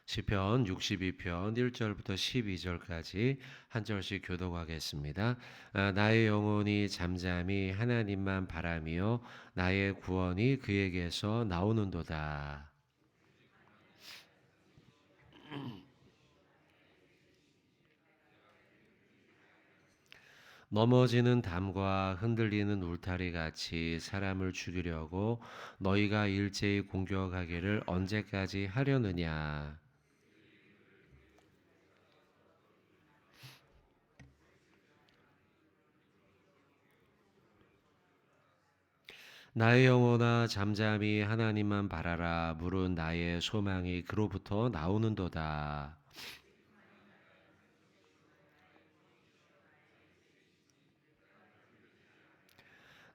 시편 62편 1절부터 12절까지 한 절씩 교독하겠습니다. 나의 영혼이 잠잠히 하나님만 바라며 나의 구원이 그에게서 나오는도다. 넘어지는 담과 흔들리는 울타리 같이 사람을 죽이려고 너희가 일제히 공격하기를 언제까지 하려느냐. 나의 영혼아 잠잠히 하나님만 바라라. 물은 나의 소망이 그로부터 나오는도다.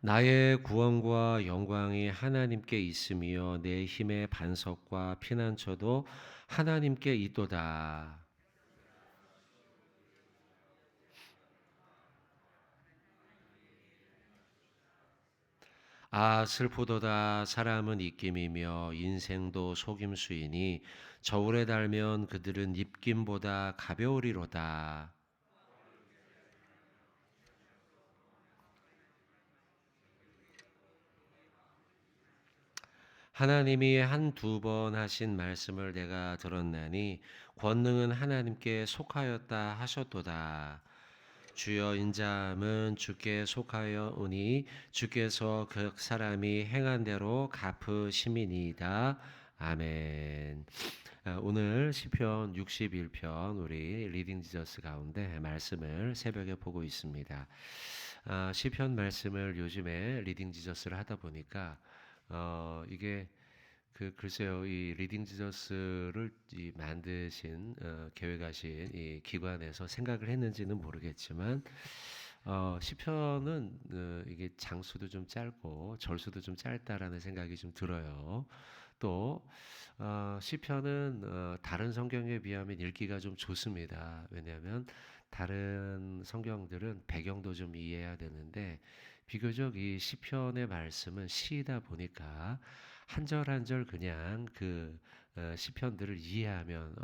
나의 구원과 영광이 하나님께 있으며 내 힘의 반석과 피난처도 하나님께 있도다. 아, 슬프도다. 사람은 입김이며 인생도 속임수이니 저울에 달면 그들은 입김보다 가벼우리로다. 하나님이 한두 번 하신 말씀을 내가 들었나니 권능은 하나님께 속하였다 하셨도다. 주여 인자함은 주께 속하여 오니 주께서 그 사람이 행한 대로 갚으심이니이다. 아멘. 오늘 시편 61편 우리 리딩 지저스 가운데 말씀을 새벽에 보고 있습니다. 시편 말씀을 요즘에 리딩 지저스를 하다 보니까 이게 글쎄요, 이 리딩 지저스를 만드신 계획하신 이 기관에서 생각을 했는지는 모르겠지만 시편은 이게 장수도 좀 짧고 절수도 좀 짧다라는 생각이 좀 들어요. 또 시편은 다른 성경에 비하면 읽기가 좀 좋습니다. 왜냐하면 다른 성경들은 배경도 좀 이해해야 되는데 비교적 이 시편의 말씀은 시이다 보니까 한 절 한 절 그냥 시편들을 이해하면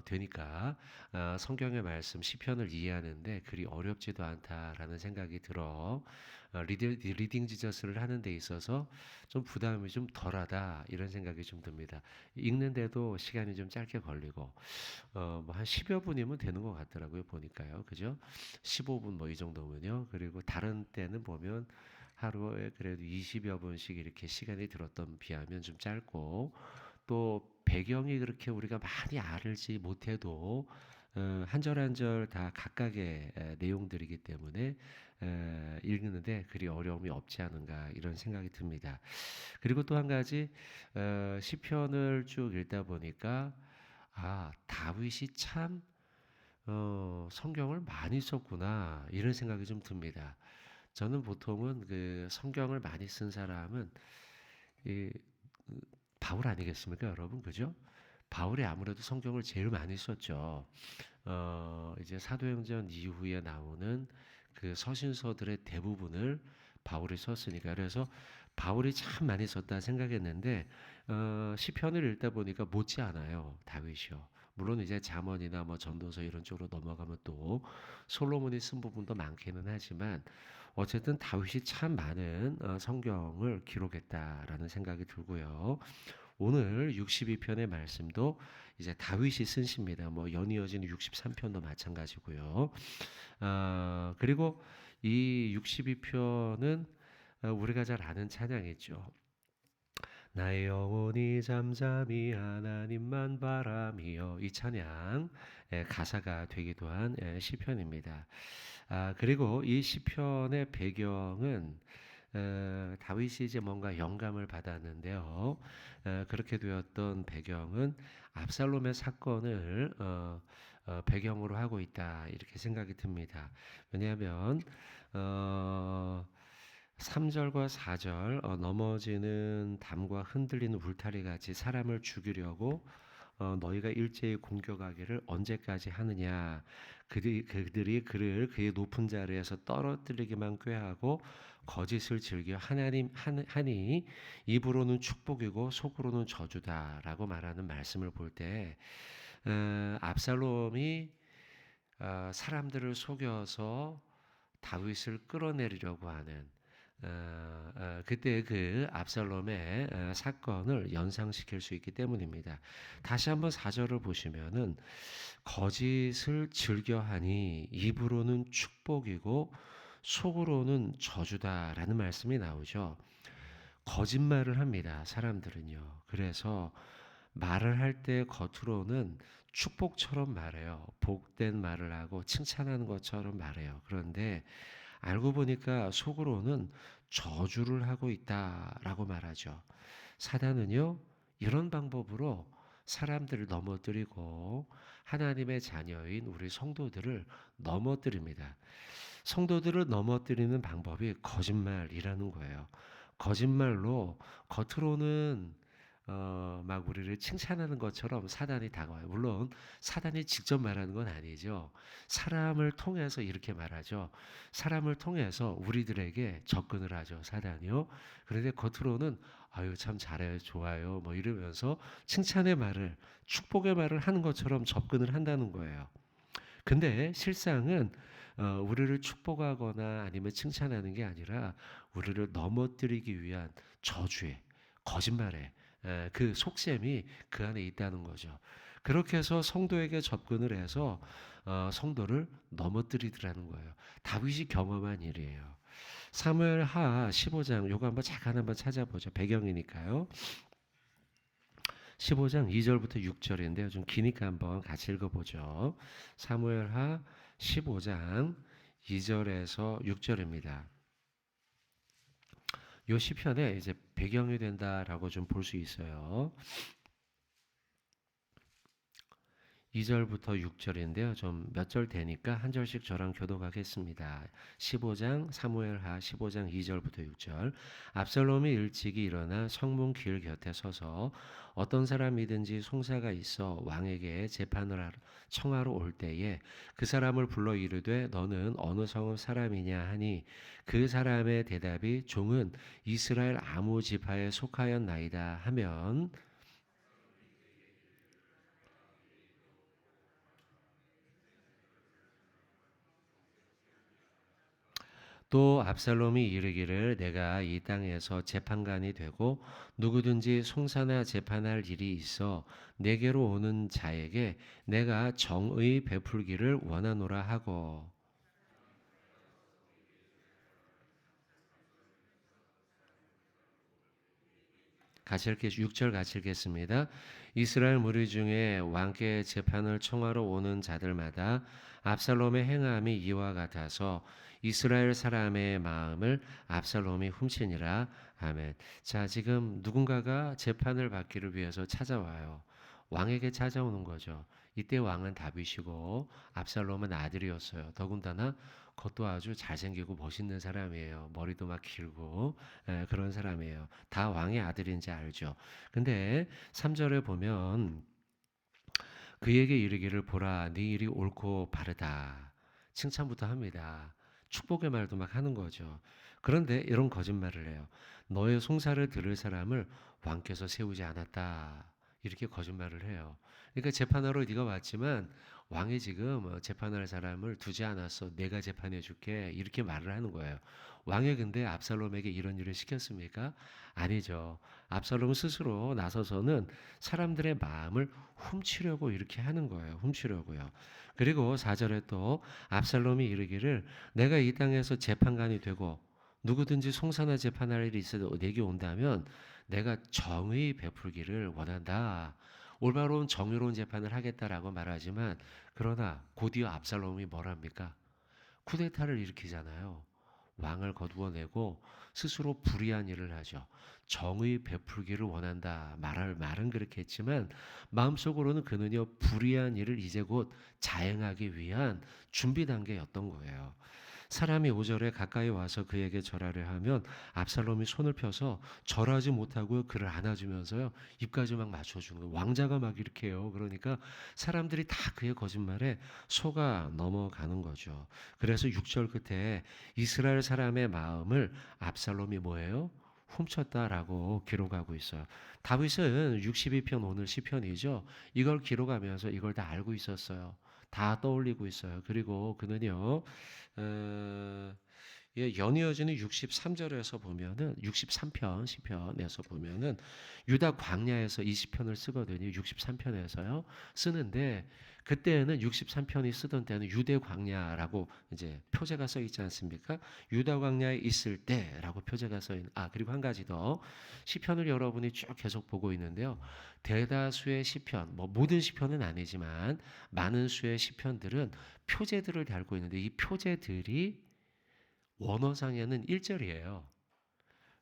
되니까 성경의 말씀 시편을 이해하는데 그리 어렵지도 않다라는 생각이 들어 리딩 지저스를 하는 데 있어서 좀 부담이 좀 덜하다 이런 생각이 좀 듭니다. 읽는데도 시간이 좀 짧게 걸리고 뭐한 10여 분이면 되는 것 같더라고요 보니까요, 그죠? 15분 뭐 이 정도면요. 그리고 다른 때는 보면 하루에 그래도 20여 분씩 이렇게 시간이 들었던 비하면 좀 짧고 또 배경이 그렇게 우리가 많이 알지 못해도 한 절 한 절 다 각각의 내용들이기 때문에 읽는데 그리 어려움이 없지 않은가 이런 생각이 듭니다. 그리고 또 한 가지 시편을 쭉 읽다 보니까 다윗이 참 성경을 많이 썼구나 이런 생각이 좀 듭니다. 저는 보통은 그 성경을 많이 쓴 사람은 이 바울 아니겠습니까, 여러분? 그죠? 바울이 아무래도 성경을 제일 많이 썼죠. 이제 사도행전 이후에 나오는 그 서신서들의 대부분을 바울이 썼으니까 그래서 바울이 참 많이 썼다 생각했는데 시편을 읽다 보니까 못지 않아요, 다윗이요. 물론 이제 잠언이나 뭐 전도서 이런 쪽으로 넘어가면 또 솔로몬이 쓴 부분도 많기는 하지만 어쨌든 다윗이 참 많은 성경을 기록했다라는 생각이 들고요. 오늘 62편의 말씀도 이제 다윗이 쓴 시입니다. 뭐 연이어진 63편도 마찬가지고요. 그리고 이 62편은 우리가 잘 아는 찬양이죠. 나의 영혼이 잠잠히 하나님만 바라며 이 찬양 가사가 되기도 한 시편입니다. 그리고 이 시편의 배경은 다윗이 이제 뭔가 영감을 받았는데요. 그렇게 되었던 배경은 압살롬의 사건을 배경으로 하고 있다 이렇게 생각이 듭니다. 왜냐하면 3절과 4절 넘어지는 담과 흔들리는 울타리 같이 사람을 죽이려고 너희가 일제히 공격하기를 언제까지 하느냐. 그들이 그를 그의 높은 자리에서 떨어뜨리기만 꾀하고 거짓을 즐겨 하니 입으로는 축복이고 속으로는 저주다라고 말하는 말씀을 볼 때 압살롬이 사람들을 속여서 다윗을 끌어내리려고 하는 그때 그 압살롬의 사건을 연상시킬 수 있기 때문입니다. 다시 한번 4절을 보시면은 거짓을 즐겨하니 입으로는 축복이고 속으로는 저주다라는 말씀이 나오죠. 거짓말을 합니다. 사람들은요. 그래서 말을 할 때 겉으로는 축복처럼 말해요. 복된 말을 하고 칭찬하는 것처럼 말해요. 그런데 알고 보니까 속으로는 저주를 하고 있다라고 말하죠. 사단은요, 이런 방법으로 사람들을 넘어뜨리고 하나님의 자녀인 우리 성도들을 넘어뜨립니다. 성도들을 넘어뜨리는 방법이 거짓말이라는 거예요. 거짓말로 겉으로는 막 우리를 칭찬하는 것처럼 사단이 다가와요. 물론 사단이 직접 말하는 건 아니죠. 사람을 통해서 이렇게 말하죠. 사람을 통해서 우리들에게 접근을 하죠. 사단이요. 그런데 겉으로는 아유 참 잘해요, 좋아요, 뭐 이러면서 칭찬의 말을, 축복의 말을 하는 것처럼 접근을 한다는 거예요. 근데 실상은 우리를 축복하거나 아니면 칭찬하는 게 아니라 우리를 넘어뜨리기 위한 저주의, 거짓말의 그 속셈이 그 안에 있다는 거죠. 그렇게 해서 성도에게 접근을 해서 성도를 넘어뜨리더라는 거예요. 다윗이 경험한 일이에요. 사무엘하 15장 요거 한번 잠깐 한번 찾아보죠. 배경이니까요. 15장 2절부터 6절인데요. 좀 기니까 한번 같이 읽어보죠. 사무엘하 15장 2절에서 6절입니다. 요 시편에 이제 배경이 된다라고 좀 볼 수 있어요. 2절부터 6절인데요. 좀 몇 절 되니까 한 절씩 저랑 교독하겠습니다. 15장 사무엘하 15장 2절부터 6절. 압살롬이 일찍이 일어나 성문 길 곁에 서서 어떤 사람이든지 송사가 있어 왕에게 재판을 청하러 올 때에 그 사람을 불러 이르되 너는 어느 성읍 사람이냐 하니 그 사람의 대답이 종은 이스라엘 아무 지파에 속하였나이다 하면 또 압살롬이 이르기를 내가 이 땅에서 재판관이 되고 누구든지 송사나 재판할 일이 있어 내게로 오는 자에게 내가 정의 베풀기를 원하노라 하고 같이 읽게 6절 같이 읽겠습니다. 이스라엘 무리 중에 왕께 재판을 청하러 오는 자들마다 압살롬의 행함이 이와 같아서 이스라엘 사람의 마음을 압살롬이 훔치니라. 아멘. 자, 지금 누군가가 재판을 받기를 위해서 찾아와요. 왕에게 찾아오는 거죠. 이때 왕은 다윗이고 압살롬은 아들이었어요. 더군다나 그것도 아주 잘생기고 멋있는 사람이에요. 머리도 막 길고 그런 사람이에요. 다 왕의 아들인지 알죠. 근데 3절에 보면 그에게 이르기를 보라 네 일이 옳고 바르다. 칭찬부터 합니다. 축복의 말도 막 하는 거죠. 그런데 이런 거짓말을 해요. 너의 송사를 들을 사람을 왕께서 세우지 않았다. 이렇게 거짓말을 해요. 그러니까 재판하러 네가 왔지만 왕이 지금 재판할 사람을 두지 않았어. 내가 재판해 줄게. 이렇게 말을 하는 거예요. 왕이 근데 압살롬에게 이런 일을 시켰습니까? 아니죠. 압살롬 스스로 나서서는 사람들의 마음을 훔치려고 이렇게 하는 거예요. 훔치려고요. 그리고 4절에 또 압살롬이 이르기를 내가 이 땅에서 재판관이 되고 누구든지 송사나 재판할 일이 있어도 내게 온다면 내가 정의 베풀기를 원한다. 올바로운 정의로운 재판을 하겠다라고 말하지만 그러나 곧이어 압살롬이 뭘 합니까? 쿠데타를 일으키잖아요. 왕을 거두어내고 스스로 불의한 일을 하죠. 정의 베풀기를 원한다. 말은 그렇게 했지만 마음속으로는 그는요 불의한 일을 이제 곧 자행하기 위한 준비 단계였던 거예요. 사람이 5절에 가까이 와서 그에게 절하려 하면 압살롬이 손을 펴서 절하지 못하고 그를 안아주면서요 입까지 막 맞춰주는 거예요. 왕자가 막 이렇게 해요. 그러니까 사람들이 다 그의 거짓말에 속아 넘어가는 거죠. 그래서 6절 끝에 이스라엘 사람의 마음을 압살롬이 뭐예요? 훔쳤다라고 기록하고 있어요. 다윗은 62편 오늘 시편이죠. 이걸 기록하면서 이걸 다 알고 있었어요. 다 떠올리고 있어요. 그리고 그는요, 연이어지는 63절에서 보면은 63편 시편에서 보면은 유다 광야에서 이 시편을 쓰거든요. 63편에서요. 쓰는데 그때는 63편이 쓰던 때는 유대 광야라고 이제 표제가 써 있지 않습니까? 유다 광야에 있을 때라고 표제가 써 있는. 그리고 한 가지 더. 시편을 여러분이 쭉 계속 보고 있는데요. 대다수의 시편, 뭐 모든 시편은 아니지만 많은 수의 시편들은 표제들을 달고 있는데 이 표제들이 원어상에는 1절이에요.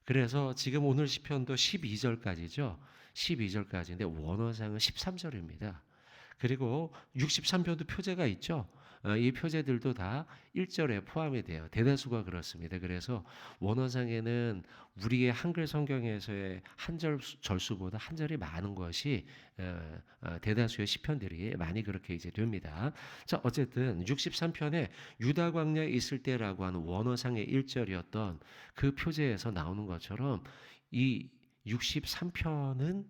그래서 지금 오늘 시편도 12절까지죠. 12절까지인데 원어상은 13절입니다. 그리고 63편도 표제가 있죠. 이 표제들도 다 1절에 포함이 돼요. 대다수가 그렇습니다. 그래서 원어상에는 우리의 한글 성경에서의 한절 절수보다 한 절이 많은 것이 대다수의 시편들이 많이 그렇게 이제 됩니다. 자, 어쨌든 63편에 유다 광야에 있을 때라고 하는 원어상의 1절이었던 그 표제에서 나오는 것처럼 이 63편은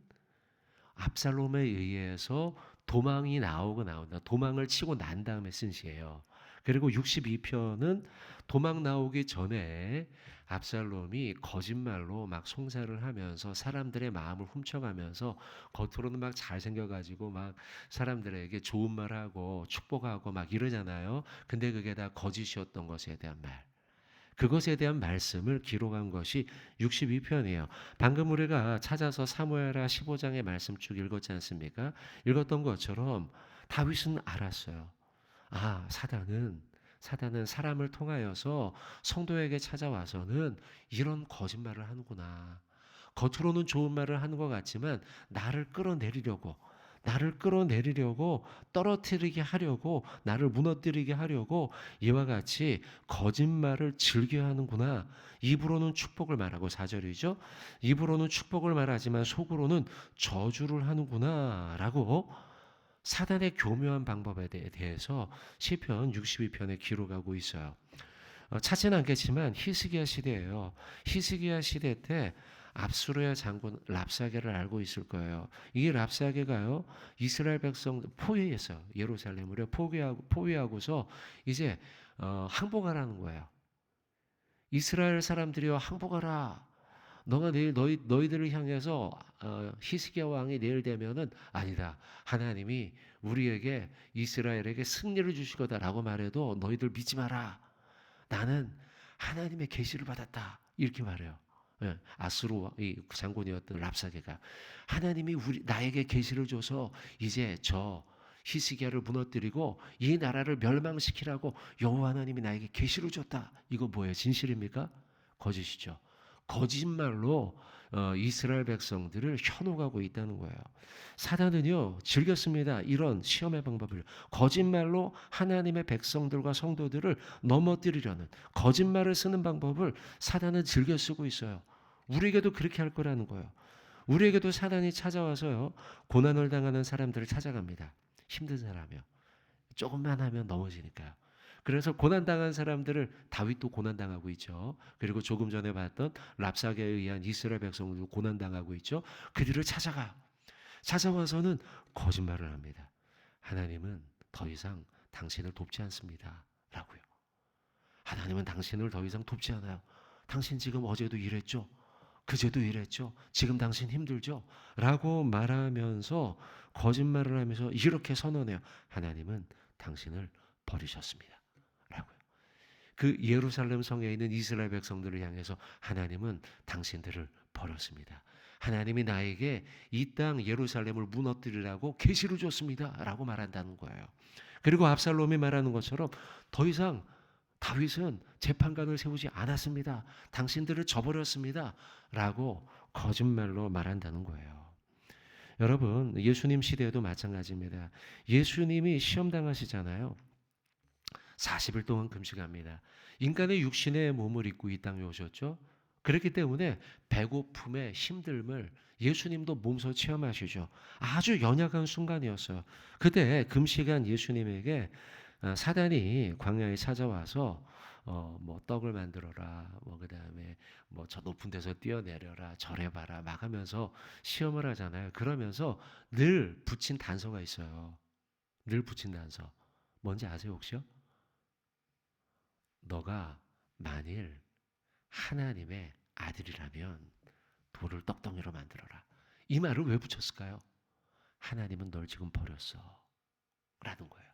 압살롬에 의해서 도망이 나온다. 도망을 치고 난 다음에 쓴 시예요. 그리고 62편은 도망 나오기 전에 압살롬이 거짓말로 막 송사를 하면서 사람들의 마음을 훔쳐가면서 겉으로는 막 잘생겨가지고 막 사람들에게 좋은 말하고 축복하고 막 이러잖아요. 근데 그게 다 거짓이었던 것에 대한 말. 그것에 대한 말씀을 기록한 것이 62편이에요. 방금 우리가 찾아서 사무엘하 15장의 말씀 쭉 읽었지 않습니까? 읽었던 것처럼 다윗은 알았어요. 사단은 사람을 통하여서 성도에게 찾아와서는 이런 거짓말을 하는구나. 겉으로는 좋은 말을 하는 것 같지만 나를 끌어내리려고 떨어뜨리게 하려고 나를 무너뜨리게 하려고 이와 같이 거짓말을 즐겨 하는구나. 입으로는 축복을 말하고 4절이죠. 입으로는 축복을 말하지만 속으로는 저주를 하는구나 라고 사단의 교묘한 방법에 대해서 시편 62편에 기록하고 있어요. 찾지는 않겠지만 히스기야 시대예요. 히스기야 시대 때 압수르야 장군 랍사게를 알고 있을 거예요. 이 랍사게가요 이스라엘 백성 포위했어요. 예루살렘을 포위하고서 이제 항복하라는 거예요. 이스라엘 사람들이여 항복하라. 너가 내일 너희들을 향해서 히스기야 왕이 내일 되면은 아니다. 하나님이 우리에게 이스라엘에게 승리를 주실 거다라고 말해도 너희들 믿지 마라. 나는 하나님의 계시를 받았다. 이렇게 말해요. 아수르 이 장군이었던 랍사게가 하나님이 나에게 계시를 줘서 이제 저 히스기야를 무너뜨리고 이 나라를 멸망시키라고 여호와 하나님이 나에게 계시를 줬다. 이거 뭐예요? 진실입니까? 거짓이죠. 거짓말로 이스라엘 백성들을 현혹하고 있다는 거예요. 사단은요 즐겼습니다. 이런 시험의 방법을 거짓말로 하나님의 백성들과 성도들을 넘어뜨리려는 거짓말을 쓰는 방법을 사단은 즐겨 쓰고 있어요. 우리에게도 그렇게 할 거라는 거예요. 우리에게도 사단이 찾아와서요 고난을 당하는 사람들을 찾아갑니다. 힘든 사람이요. 조금만 하면 넘어지니까요. 그래서 고난당한 사람들을 다윗도 고난당하고 있죠. 그리고 조금 전에 봤던 랍사게에 의한 이스라엘 백성들도 고난당하고 있죠. 그들을 찾아와서는 거짓말을 합니다. 하나님은 더 이상 당신을 돕지 않습니다. 라고요. 하나님은 당신을 더 이상 돕지 않아요. 당신 지금 어제도 이랬죠. 그제도 이랬죠. 지금 당신 힘들죠. 라고 말하면서 거짓말을 하면서 이렇게 선언해요. 하나님은 당신을 버리셨습니다. 라고요. 그 예루살렘 성에 있는 이스라엘 백성들을 향해서 하나님은 당신들을 버렸습니다. 하나님이 나에게 이 땅 예루살렘을 무너뜨리라고 계시를 줬습니다. 라고 말한다는 거예요. 그리고 압살롬이 말하는 것처럼 더 이상 다윗은 재판관을 세우지 않았습니다. 당신들을 저버렸습니다. 라고 거짓말로 말한다는 거예요. 여러분, 예수님 시대에도 마찬가지입니다. 예수님이 시험당하시잖아요. 40일 동안 금식합니다. 인간의 육신의 몸을 입고 이 땅에 오셨죠. 그렇기 때문에 배고픔의 힘듦을 예수님도 몸소 체험하시죠. 아주 연약한 순간이었어요. 그때 금식한 예수님에게 사단이 광야에 찾아와서 뭐 떡을 만들어라, 뭐 그다음에 뭐 저 높은 데서 뛰어내려라, 절해봐라 막 하면서 시험을 하잖아요. 그러면서 늘 붙인 단서가 있어요. 늘 붙인 단서. 뭔지 아세요 혹시요? 너가 만일 하나님의 아들이라면 돌을 떡덩이로 만들어라. 이 말을 왜 붙였을까요? 하나님은 널 지금 버렸어. 라는 거예요.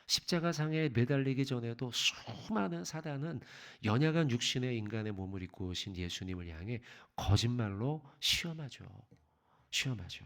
십자가상에 매달리기 전에도 수많은 사단은 연약한 육신의 인간의 몸을 입고 오신 예수님을 향해 거짓말로 시험하죠. 시험하죠.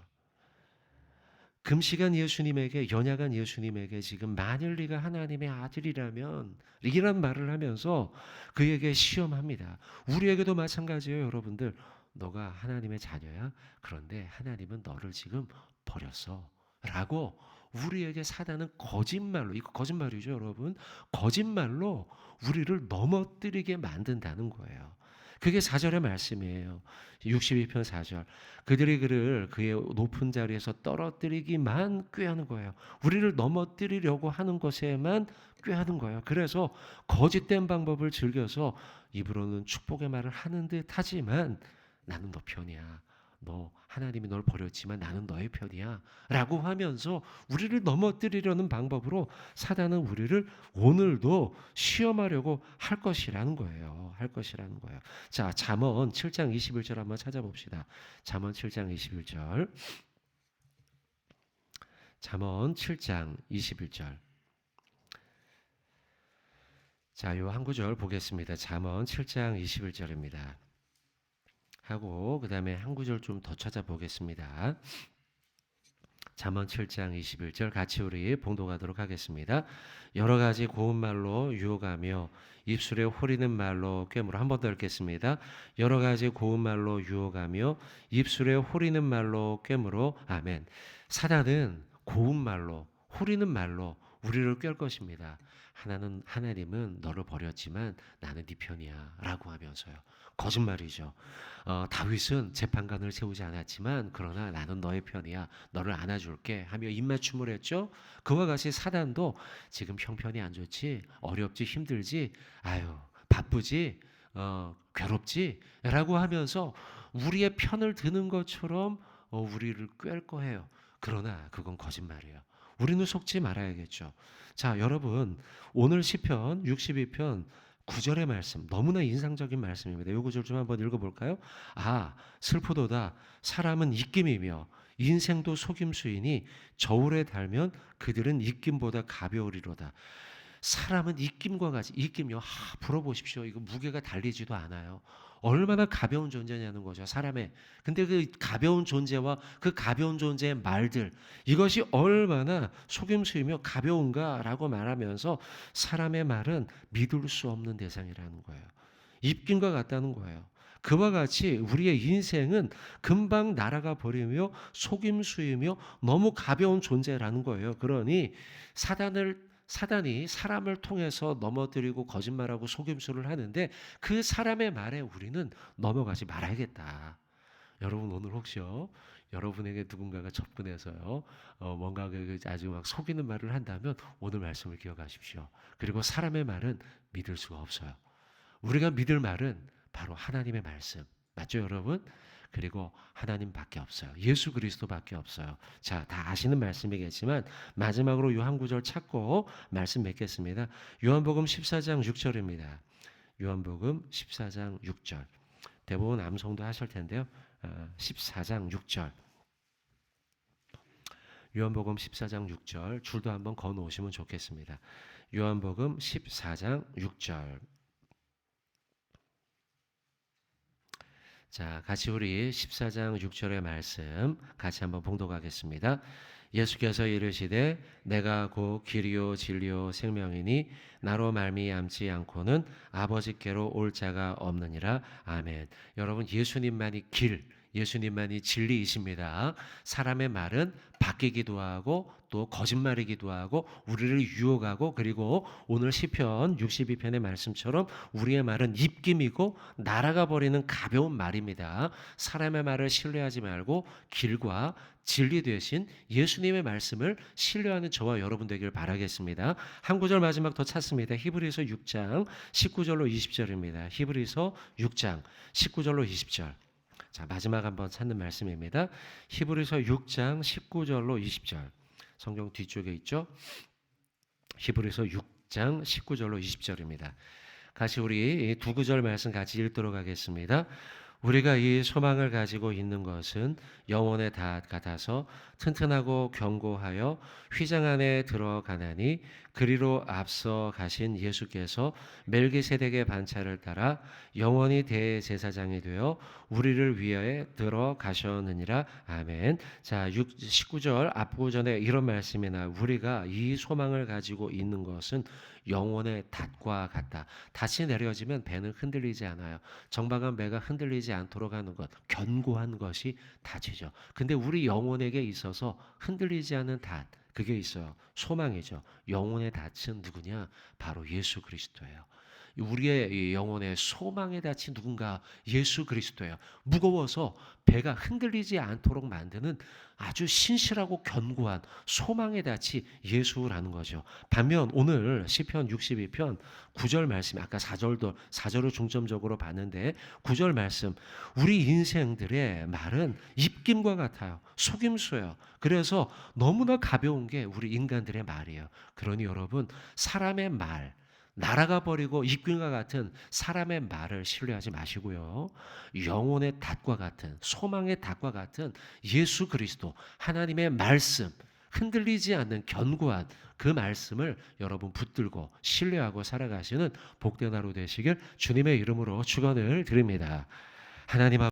금식한 예수님에게, 연약한 예수님에게 지금 만일 네가 하나님의 아들이라면 이란 말을 하면서 그에게 시험합니다. 우리에게도 마찬가지예요, 여러분들. 너가 하나님의 자녀야. 그런데 하나님은 너를 지금 버렸어. 라고 우리에게 사단은 거짓말로, 이거 거짓말이죠, 여러분. 거짓말로 우리를 넘어뜨리게 만든다는 거예요. 그게 4절의 말씀이에요. 62편 4절. 그들이 그를 그의 높은 자리에서 떨어뜨리기만 꾀하는 거예요. 우리를 넘어뜨리려고 하는 것에만 꾀하는 거예요. 그래서 거짓된 방법을 즐겨서 입으로는 축복의 말을 하는 듯 하지만 나는 너 편이야. 너 하나님이 널 버렸지만 나는 너의 편이야 라고 하면서 우리를 넘어뜨리려는 방법으로 사단은 우리를 오늘도 시험하려고 할 것이라는 거예요. 할 것이라는 거예요. 자, 잠언 7장 21절 한번 찾아봅시다. 잠언 7장 21절. 잠언 7장 21절. 자, 요 한 구절 보겠습니다. 잠언 7장 21절입니다. 하고 그 다음에 한 구절 좀 더 찾아보겠습니다. 잠언 7장 21절 같이 우리 봉독하도록 하겠습니다. 여러 가지 고운 말로 유혹하며 입술에 호리는 말로 꿰물어. 한 번 더 읽겠습니다. 여러 가지 고운 말로 유혹하며 입술에 호리는 말로 꿰물어. 아멘. 사단은 고운 말로, 호리는 말로 우리를 꿰을 것입니다. 하나님은 너를 버렸지만 나는 네 편이야 라고 하면서요. 거짓말이죠. 다윗은 재판관을 세우지 않았지만 그러나 나는 너의 편이야. 너를 안아줄게 하며 입맞춤을 했죠. 그와 같이 사단도 지금 형편이 안 좋지, 어렵지, 힘들지, 아유 바쁘지, 괴롭지 라고 하면서 우리의 편을 드는 것처럼 우리를 꿰을 거예요. 그러나 그건 거짓말이에요. 우리는 속지 말아야겠죠. 자, 여러분 오늘 시편 62편 9절의 말씀 너무나 인상적인 말씀입니다. 이 구절 좀 한번 읽어볼까요? 아, 슬프도다. 사람은 입김이며 인생도 속임수이니 저울에 달면 그들은 입김보다 가벼우리로다. 사람은 입김과 같이, 입김요. 불어보십시오. 이거 무게가 달리지도 않아요. 얼마나 가벼운 존재냐는 거죠, 사람의. 근데 그 가벼운 존재와 그 가벼운 존재의 말들, 이것이 얼마나 속임수이며 가벼운가라고 말하면서 사람의 말은 믿을 수 없는 대상이라는 거예요. 입김과 같다는 거예요. 그와 같이 우리의 인생은 금방 날아가 버리며 속임수이며 너무 가벼운 존재라는 거예요. 그러니 사단이 사람을 통해서 넘어뜨리고 거짓말하고 속임수를 하는데 그 사람의 말에 우리는 넘어가지 말아야겠다. 여러분 오늘 혹시요 여러분에게 누군가가 접근해서요 뭔가 아주 막 속이는 말을 한다면 오늘 말씀을 기억하십시오. 그리고 사람의 말은 믿을 수가 없어요. 우리가 믿을 말은 바로 하나님의 말씀 맞죠 여러분? 그리고 하나님밖에 없어요. 예수 그리스도밖에 없어요. 자, 다 아시는 말씀이겠지만 마지막으로 요 한 구절 찾고 말씀 맺겠습니다. 요한복음 14장 6절입니다. 요한복음 14장 6절. 대부분 암송도 하실 텐데요. 14장 6절. 요한복음 14장 6절 줄도 한번 거 놓으시면 좋겠습니다. 요한복음 14장 6절. 자, 같이 우리 14장 6절의 말씀 같이 한번 봉독하겠습니다. 예수께서 이르시되 내가 곧 길이요 진리요 생명이니 나로 말미암지 않고는 아버지께로 올 자가 없느니라. 아멘. 여러분 예수님만이 길, 예수님만이 진리이십니다. 사람의 말은 바뀌기도 하고 또 거짓말이기도 하고 우리를 유혹하고, 그리고 오늘 시편 62편의 말씀처럼 우리의 말은 입김이고 날아가 버리는 가벼운 말입니다. 사람의 말을 신뢰하지 말고 길과 진리 되신 예수님의 말씀을 신뢰하는 저와 여러분 되길 바라겠습니다. 한 구절 마지막 더 찾습니다. 히브리서 6장 19절로 20절입니다. 히브리서 6장 19절로 20절. 자, 마지막 한번 찾는 말씀입니다. 히브리서 6장 19절로 20절. 성경 뒤쪽에 있죠. 히브리서 6장 19절로 20절입니다. 같이 우리 두 구절 말씀 같이 읽도록 하겠습니다. 우리가 이 소망을 가지고 있는 것은 영혼의 닷 같아서 튼튼하고 견고하여 휘장 안에 들어가나니, 그리로 앞서 가신 예수께서 멜기세덱의 반차를 따라 영원히 대제사장이 되어 우리를 위하여 들어가셨느니라. 아멘. 자, 19절 앞부전에 이런 말씀이 나와요. 우리가 이 소망을 가지고 있는 것은 영혼의 닷과 같다. 닷이 내려지면 배는 흔들리지 않아요. 정박한 배가 흔들리지 않도록 하는 것, 견고한 것이 닷이죠. 근데 우리 영혼에게 있어서 흔들리지 않는 닷, 그게 있어요. 소망이죠. 영혼의 닷은 누구냐? 바로 예수 그리스도예요. 우리의 영혼의 소망의 닻이 누군가? 예수 그리스도예요. 무거워서 배가 흔들리지 않도록 만드는 아주 신실하고 견고한 소망의 닻이 예수라는 거죠. 반면 오늘 시편 62편 9절 말씀, 아까 4절을 중점적으로 봤는데 9절 말씀, 우리 인생들의 말은 입김과 같아요. 속임수예요. 그래서 너무나 가벼운 게 우리 인간들의 말이에요. 그러니 여러분, 사람의 말, 날아가 버리고 입김과 같은 사람의 말을 신뢰하지 마시고요. 영혼의 닷과 같은, 소망의 닷과 같은 예수 그리스도, 하나님의 말씀, 흔들리지 않는 견고한 그 말씀을 여러분 붙들고 신뢰하고 살아가시는 복된 하루 되시길 주님의 이름으로 축원을 드립니다. 하나님